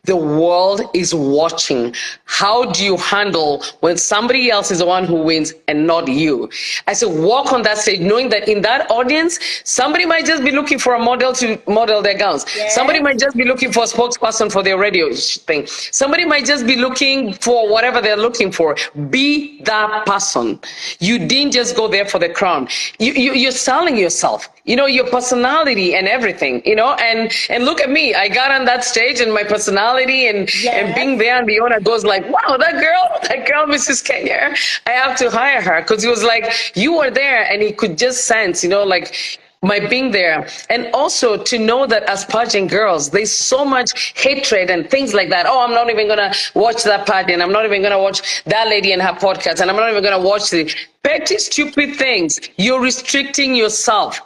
The world is watching. How do you handle when somebody else is the one who wins and not you? I said, walk on that stage knowing that in that audience, somebody might just be looking for a model to model their gowns. Yes. Somebody might just be looking for a spokesperson for their radio thing. Somebody might just be looking for whatever they're looking for. Be that person. You didn't just go there for the crown. You're selling yourself, your personality and everything, and look at me. I got on that stage and my personality and being there, and the owner goes like, wow, that girl, Mrs. Kenya, I have to hire her, because he was like, you were there, and he could just sense, like my being there. And also to know that as pageant girls, there's so much hatred and things like that. Oh, I'm not even gonna watch that pageant. I'm not even gonna watch that lady and her podcast, and I'm not even gonna watch the petty stupid things. You're restricting yourself.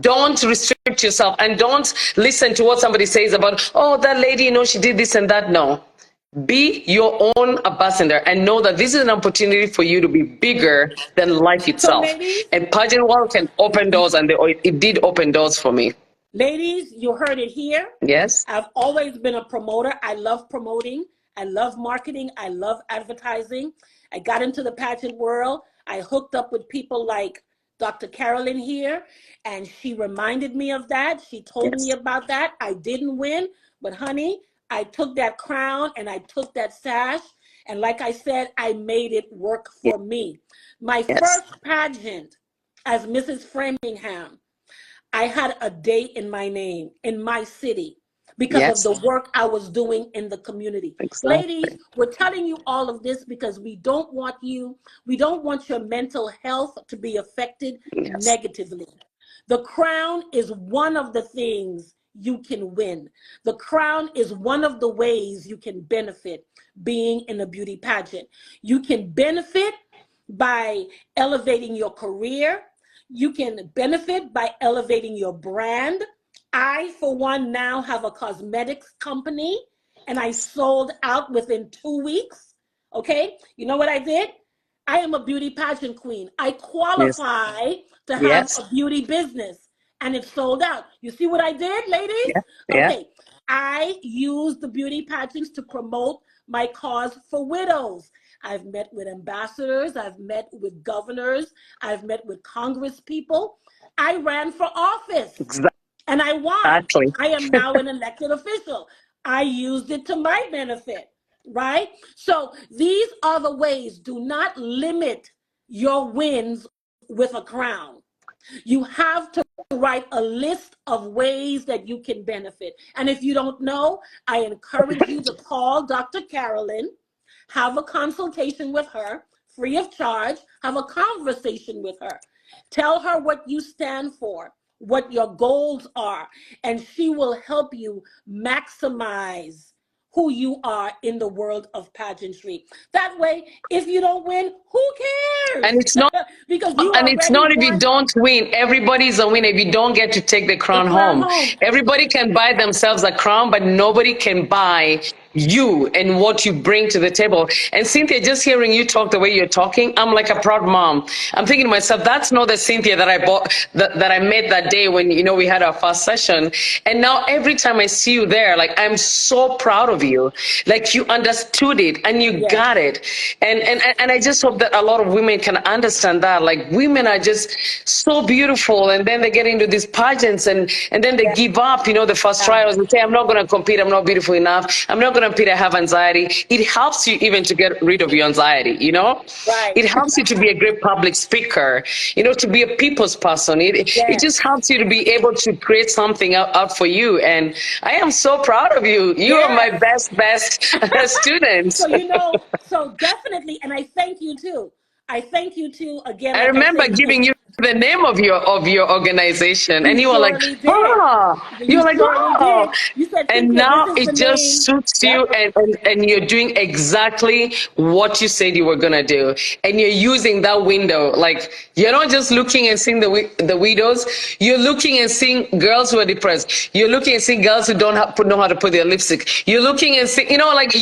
Don't restrict yourself, and don't listen to what somebody says about, oh, that lady, she did this and that. No. Be your own ambassador and know that this is an opportunity for you to be bigger than life itself. So ladies, and pageant world can open doors, and it did open doors for me. Ladies, you heard it here. Yes. I've always been a promoter. I love promoting. I love marketing. I love advertising. I got into the pageant world. I hooked up with people like Dr. Carolyn here, and she reminded me of that. She told me about that. I didn't win, but honey, I took that crown and I took that sash. And like I said, I made it work for me. My first pageant as Mrs. Framingham, I had a day in my name, in my city, because of the work I was doing in the community. Exactly. Ladies, we're telling you all of this because we don't want your mental health to be affected negatively. The crown is one of the things you can win. The crown is one of the ways you can benefit being in a beauty pageant. You can benefit by elevating your career. You can benefit by elevating your brand. I, for one, now have a cosmetics company, and I sold out within 2 weeks. Okay? You know what I did? I am a beauty pageant queen. I qualify to have a beauty business, and it sold out. You see what I did, ladies? Okay. I use the beauty pageants to promote my cause for widows. I've met with ambassadors. I've met with governors. I've met with Congress people. I ran for office and I won. I am now an elected official. I used it to my benefit, right? So these are the ways. Do not limit your wins with a crown. You have to write a list of ways that you can benefit. And if you don't know, I encourage you to call Dr. Carolyn, have a consultation with her, free of charge, have a conversation with her. Tell her what you stand for, what your goals are, and she will help you maximize who you are in the world of pageantry. That way, if you don't win, who cares? And it's not because you and it's not if you don't win. Everybody's a winner if you don't get to take the crown home. Everybody can buy themselves a crown, but nobody can buy you and what you bring to the table. And Cynthia, just hearing you talk the way you're talking, I'm like a proud mom. I'm thinking to myself, that's not the Cynthia that I met that day when we had our first session. And now every time I see you there, like, I'm so proud of you. Like, you understood it and you got it. And I just hope that a lot of women can understand that. Like, women are just so beautiful, and then they get into these pageants and then they give up, the first trials, and say, I'm not going to compete. I'm not beautiful enough. I'm not going to compete. I have anxiety. It helps you even to get rid of your anxiety, It helps you to be a great public speaker, to be a people's person. It just helps you to be able to create something out for you. And I am so proud of you. You are my best student. So, so definitely, and I thank you too. I thank you too. Again, I like I remember said, you giving you the name of your organization, and you you were like, surely did. "Oh," you You were like, surely "Oh," did. You said, and Cynthia, this now is the it just name. suits you, Yep. and you're doing exactly what you said you were gonna do, and you're using that window. Like you're not just looking and seeing the widows, you're looking and seeing girls who are depressed. You're looking and seeing girls who don't know how to put their lipstick. You're looking and seeing, like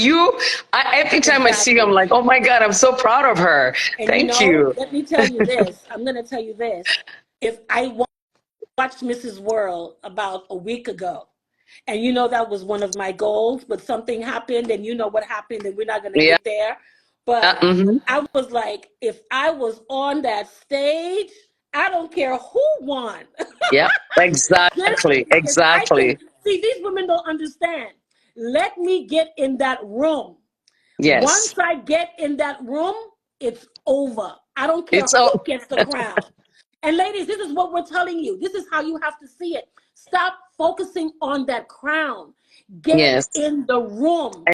every time I see you, I'm Exactly. like, oh my God, I'm so proud of her. And Thank you. let me tell you this. I'm going to tell you this. If I watched Mrs. World about a week ago, and that was one of my goals, but something happened, and you know what happened, and we're not going to Yeah. get there. But Mhm. I was like, if I was on that stage, I don't care who won. Yep. This, Exactly. if I can Exactly. see, these women don't understand. Let me get in that room. Yes. Once I get in that room, it's over. I don't care It's who oh gets the crown. And ladies, this is what we're telling you. This is how you have to see it. Stop focusing on that crown. Get yes. in the room.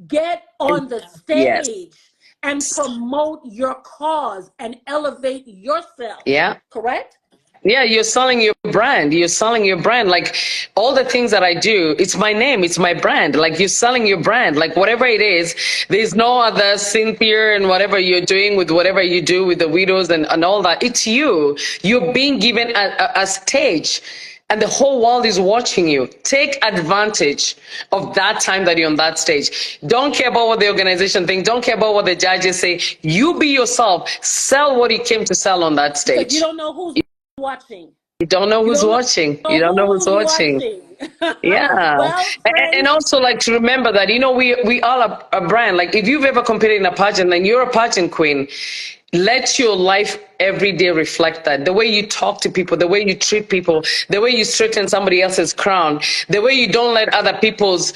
Get And on the yes. stage and promote your cause and elevate yourself. Yeah. Correct? Yeah, you're selling your brand. You're selling your brand. Like all the things that I do, it's my name, it's my brand. Like you're selling your brand. Like whatever it is, there's no other Cynthia and whatever you're doing with whatever you do with the widows and all that. It's you. You're being given a stage. And the whole world is watching you. Take advantage of that time that you're on that stage. Don't care about what the organization thinks. Don't care about what the judges say. You be yourself. Sell what you came to sell on that Because you stage. don't know who's watching. You don't know You who's don't watching. You know don't know who's who's watching. watching. Yeah. Well, And friends, also like to remember that, we are a brand. Like if you've ever competed in a pageant and you're a pageant queen, let your life every day reflect that. The way you talk to people, the way you treat people, the way you straighten somebody else's crown, the way you don't let other people's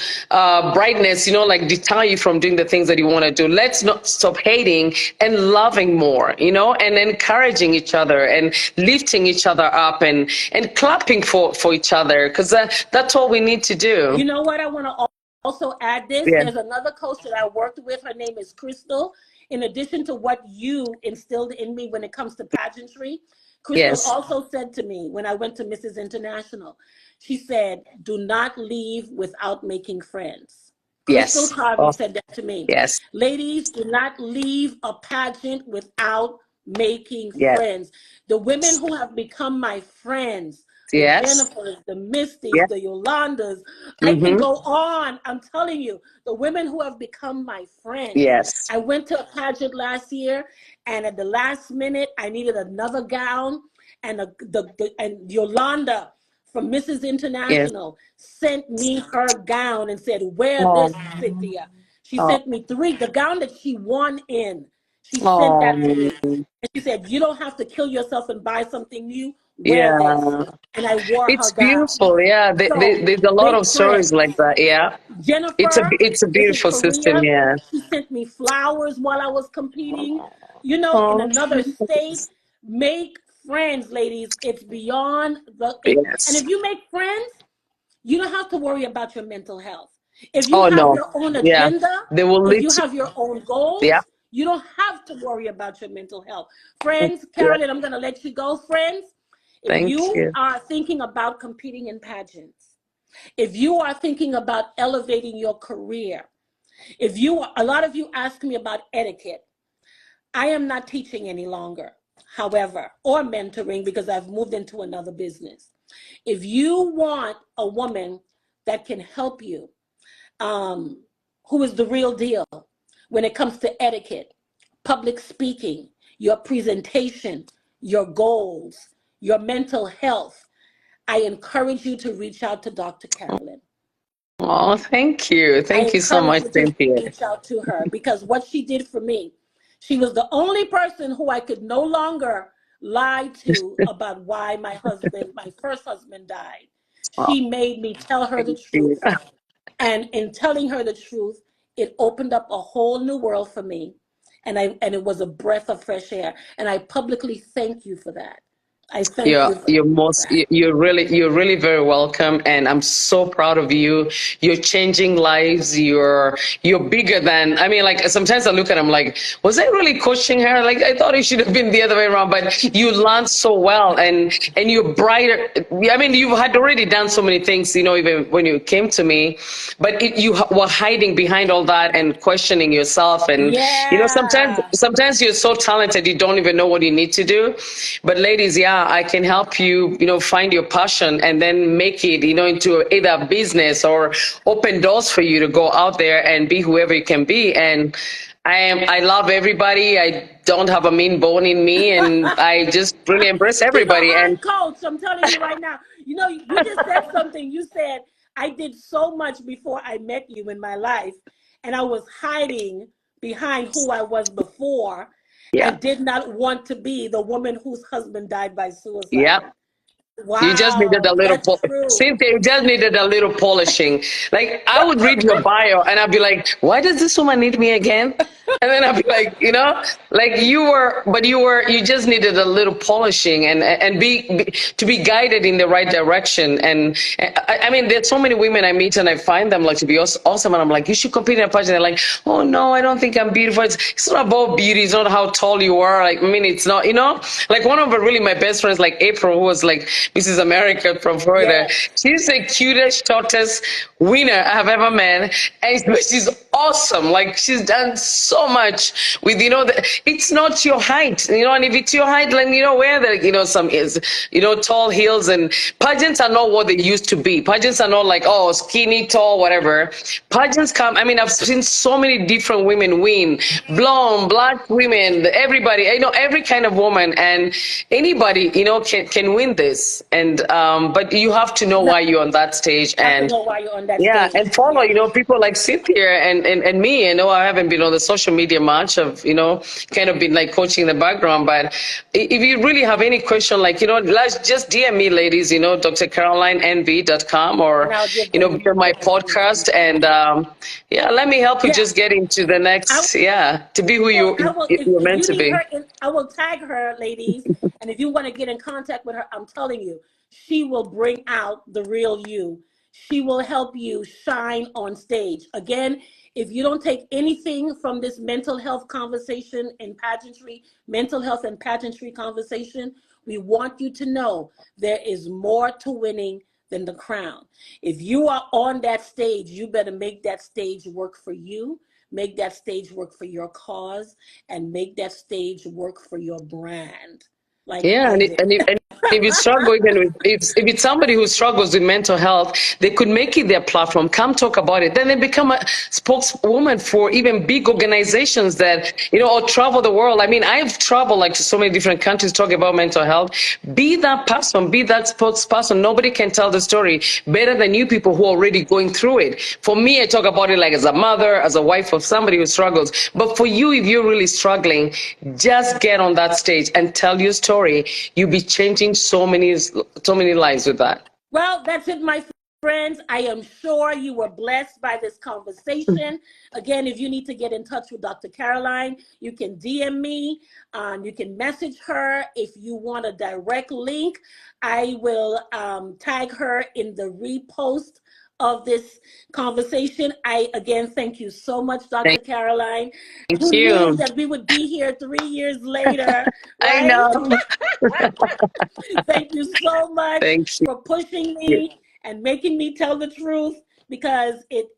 brightness, like deter you from doing the things that you want to do. Let's not stop hating and loving more, and encouraging each other and lifting each other up and clapping for each other, because that's all we need to you do. know what? I want to also add this. Yeah. There's another coach that I worked with. Her name is Crystal. In addition to what you instilled in me when it comes to pageantry, Crystal Yes. also said to me when I went to Mrs. International, she said, do not leave without making friends. Crystal Yes. Carvey Oh, said that to me. yes. Ladies, do not leave a pageant without making Yes. friends. The women who have become my friends, the Yes. Jennifers, the Misties, Yeah. the Yolandas, I can Mm-hmm. go on. I'm telling you, the women who have become my friends. Yes. I went to a pageant last year, and at the last minute, I needed another gown, and and Yolanda from Mrs. Yes. International sent me her gown and said, "Wear Oh, this, Cynthia." She oh, sent me three, the gown that she won in. She sent that to oh, me. And she said, "You don't have to kill yourself and buy something new. Wear this." yeah. And I wore her It's gown. beautiful. Yeah. So There's a lot make of stories like friends. that. Yeah. Jennifer, It's a this is beautiful system. Korea. Yeah. She sent me flowers while I was competing. In Oh, another state. Make friends, ladies. It's beyond and yes. if you make friends, you don't have to worry about your mental health. If you Oh, have no. your own Yeah. agenda, They will if lead you to, have your own yeah. goals, you don't have to worry about your mental health. Friends, Yeah. Carolyn, I'm going to let you go. Friends, if Thank you you. are thinking about competing in pageants, if you are thinking about elevating your career, a lot of you ask me about etiquette. I am not teaching any longer, however, or mentoring because I've moved into another business. If you want a woman that can help you, um, who is the real deal when it comes to etiquette, public speaking, your presentation, your goals, your mental health, I encourage you to reach out to Dr. Carolyn. Oh, thank you. I Thank you so encourage much, you to Cynthia. reach out to her because what she did for me, she was the only person who I could no longer lie to about why my first husband died. Oh, She made me tell her the thank you. truth. And in telling her the truth, it opened up a whole new world for me. And it was a breath of fresh air. And I publicly thank you for that. I thank you for that. You're really very welcome, and I'm so proud of you. You're changing lives. You're bigger than, I mean, like sometimes I look at him like, was I really coaching her? Like I thought it should have been the other way around, but you learned so well, and you're brighter. I mean, you had already done so many things, even when you came to me, but you were hiding behind all that and questioning yourself, and Yeah. sometimes you're so talented you don't even know what you need to do. But ladies, yeah, I can help you, find your passion and then make it, into either a business or open doors for you to go out there and be whoever you can be. And I love everybody. I don't have a mean bone in me, and I just really embrace She's a everybody. hard And coach. I'm telling you right now. You just said something. You said, I did so much before I met you in my life, and I was hiding behind who I was before yeah, and did not want to be the woman whose husband died by yeah. suicide. You just needed a Wow, little, that's true. Cynthia, you just needed a little polishing. Like, I would read your bio and I'd be like, why does this woman need me again? And then I'd be like, like you just needed a little polishing and to be guided in the right direction. And I mean, there's so many women I meet and I find them like to be awesome. And I'm like, you should compete in a pageant. They're like, oh no, I don't think I'm beautiful. It's not about beauty. It's not how tall you are. Like, I mean, it's not, like one of really my best friends, like April, who was like Mrs. America from Florida. Yes. She's the cutest, shortest winner I have ever met. And she's awesome. Like, she's done so much with, it's not your height, and if it's your height, then, wear the, some is, tall heels. And pageants are not what they used to be. Pageants are not like, oh, skinny, tall, whatever. Pageants come, I mean, I've seen so many different women win, blonde, black women, everybody, every kind of woman, and anybody, can win this. And, but you have to know No, why you're on that stage. I have to And know why you're on that yeah, stage. and follow, Yeah. people like Cynthia and me. I know I haven't been on the social media much of, kind of been like coaching in the background. But if you really have any question, like, let's just DM me, ladies, drcarolinenv.com, or, And I'll give the be on my podcast. And yeah, let me help you yeah. just get into the I next, yeah, to be who I will, you're if meant you to need be. her I will tag her, ladies. And if you want to get in contact with her, I'm telling you, she will bring out the real you. She will help you shine on stage. Again, if you don't take anything from this mental health conversation and pageantry, mental health and pageantry conversation, we want you to know there is more to winning than the crown. If you are on that stage, you better make that stage work for you, make that stage work for your cause, and make that stage work for your brand, like Yeah, I and, did. if you struggle, even with, if it's somebody who struggles with mental health, they could make it their platform. Come talk about it. Then they become a spokeswoman for even big organizations that, or travel the world. I mean, I've traveled like to so many different countries talking about mental health. Be that person, be that spokesperson. Nobody can tell the story better than you people who are already going through it. For me, I talk about it like as a mother, as a wife of somebody who struggles. But for you, if you're really struggling, just get on that stage and tell your story. You'll be changing so many lives with that. Well, that's it, my friends. I am sure you were blessed by this conversation. Again, if you need to get in touch with Dr. Caroline, you can DM me. You can message her. If you want a direct link, I will tag her in the repost of this conversation. I again thank you so much, Dr. Thank, Caroline. thank Who knew you. that we would be here 3 years later, I right? know. Thank you so much Thank for pushing you. me and making me tell the truth, because it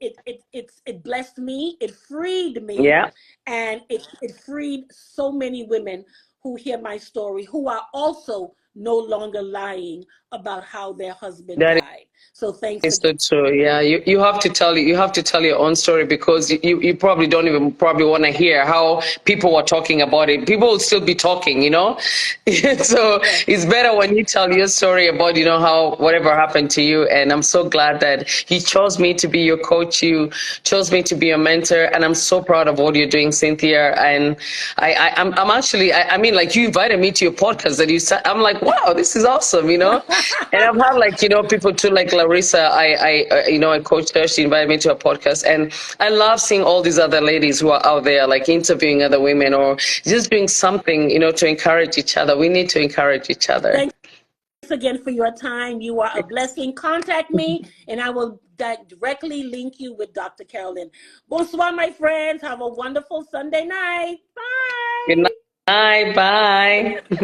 blessed me, it freed me, Yeah, and it freed so many women who hear my story, who are also no longer lying about how their husband that died. So thanks is again. so true. Yeah, you have to tell your own story, because you probably don't even probably want to hear how people are talking about it. People will still be talking. So Yes. it's better when you tell your story about how whatever happened to you. And I'm so glad that you chose me to be your coach. You chose me to be your mentor, and I'm so proud of what you're doing, Cynthia. And I'm actually, I mean, like, you invited me to your podcast, that I'm like, wow, this is awesome. And I've had, like, people too, like Larissa. I coached her. She invited me to a podcast, and I love seeing all these other ladies who are out there, like, interviewing other women or just doing something, to encourage each other. We need to encourage each other. Thanks again for your time. You are a blessing. Contact me and I will directly link you with Dr. Carolyn. Bonsoir, my friends. Have a wonderful Sunday night. Good Bye. night. Bye.